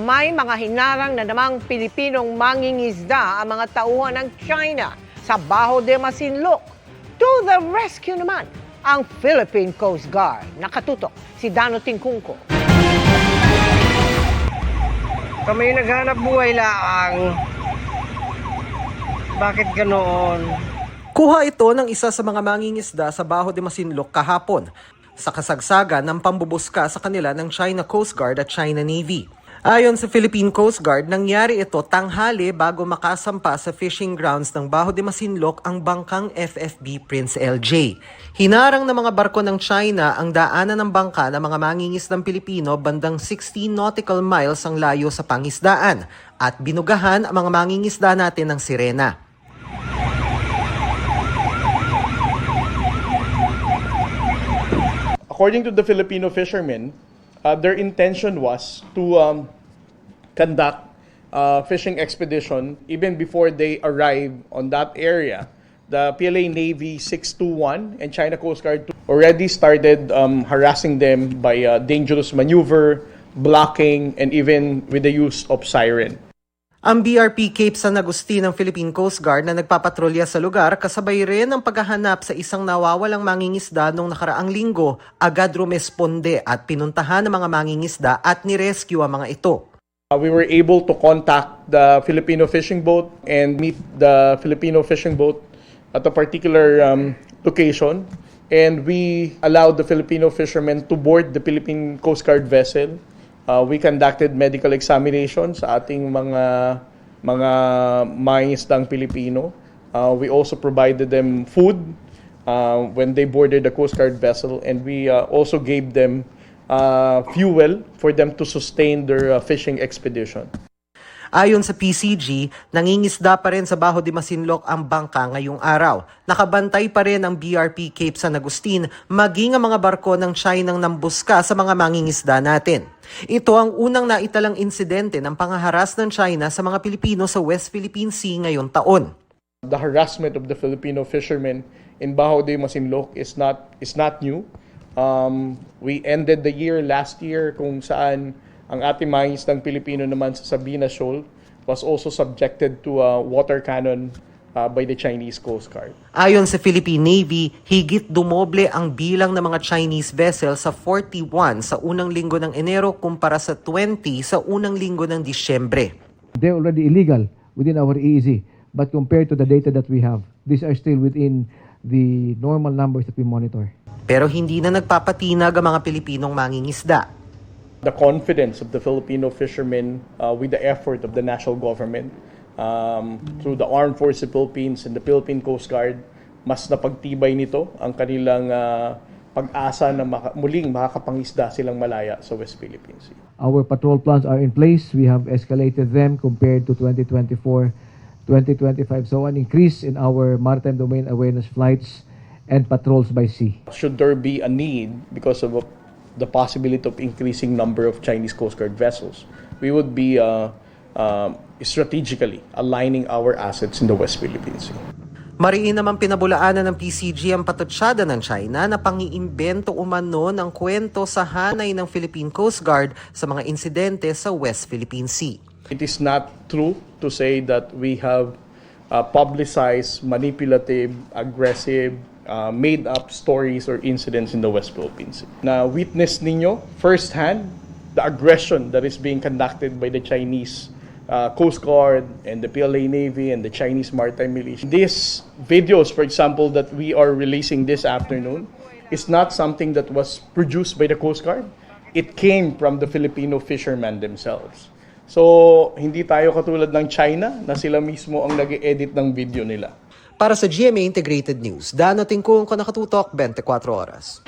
May mga hinarang na namang Pilipinong mangingisda ang mga tauhan ng China sa Baho de Masinloc. To the rescue naman ang Philippine Coast Guard. Nakatutok si Dano Tingkungko. Kami naghanap buhay lang. Bakit ganoon? Kuha ito ng isa sa mga mangingisda sa Baho de Masinloc kahapon sa kasagsagan ng pambubuska sa kanila ng China Coast Guard at China Navy. Ayon sa Philippine Coast Guard, nangyari ito tanghali bago makasampa sa fishing grounds ng Baho de Masinloc ang bangkang FFB Prince LJ. Hinarang ng mga barko ng China ang daanan ng bangka ng mga mangingisdang Pilipino bandang 16 nautical miles ang layo sa pangisdaan at binugahan ang mga mangingisda natin ng sirena. According to the Filipino fishermen, their intention was to conduct a fishing expedition even before they arrived on that area. The PLA Navy 621 and China Coast Guard already started harassing them by dangerous maneuver, blocking, and even with the use of siren. Ang BRP Cape San Agustin ng Philippine Coast Guard na nagpapatrolya sa lugar kasabay rin ang paghahanap sa isang nawawalang mangingisda noong nakaraang linggo, agad rumesponde at pinuntahan ng mga mangingisda at nirescue ang mga ito. We were able to contact the Filipino fishing boat and meet the Filipino fishing boat at a particular location, and we allowed the Filipino fishermen to board the Philippine Coast Guard vessel. We conducted medical examinations sa ating mga mangingisdang Pilipino. We also provided them food when they boarded the Coast Guard vessel, and we also gave them fuel for them to sustain their fishing expedition. Ayon sa PCG, nangingisda pa rin sa Baho de Masinloc ang bangka ngayong araw. Nakabantay pa rin ang BRP Cape San Agustin maging ang mga barko ng Chinang nambuska sa mga mangingisda natin. Ito ang unang naitalang insidente ng panghaharas ng China sa mga Pilipino sa West Philippine Sea ngayong taon. The harassment of the Filipino fishermen in Baho de Masinloc is not new. We ended the year last year kung saan ang ating mangingisdang Pilipino naman sa Sabina Shoal was also subjected to a water cannon by the Chinese Coast Guard. Ayon sa Philippine Navy, higit dumoble ang bilang ng mga Chinese vessels sa 41 sa unang linggo ng Enero kumpara sa 20 sa unang linggo ng Disyembre. They're already illegal within our EEZ, but compared to the data that we have, these are still within the normal numbers that we monitor. Pero hindi na nagpapatinag ang mga Pilipinong mangingisda. The confidence of the Filipino fishermen with the effort of the national government through the Armed Forces of the Philippines and the Philippine Coast Guard, mas napagtibay nito ang kanilang pag-asa na muling makakapangisda silang malaya sa West Philippine Sea. Our patrol plans are in place. We have escalated them compared to 2024, 2025. So an increase in our maritime domain awareness flights and patrols by sea. Should there be a need because of the possibility of increasing number of Chinese Coast Guard vessels, we would be strategically aligning our assets in the West Philippine Sea. Mariin naman pinabulaanan ng PCG ang patutsada ng China na pangiimbento umano ng kwento sa hanay ng Philippine Coast Guard sa mga insidente sa West Philippine Sea. It is not true to say that we have publicized manipulative, aggressive, made-up stories or incidents in the West Philippine Sea. Na witness ninyo firsthand the aggression that is being conducted by the Chinese Coast Guard and the PLA Navy and the Chinese Maritime Militia. These videos, for example, that we are releasing this afternoon is not something that was produced by the Coast Guard. It came from the Filipino fishermen themselves. So, hindi tayo katulad ng China na sila mismo ang nag-edit ng video nila. Para sa GMA Integrated News, Dano Tingkungko, Nakatutok, 24 Oras.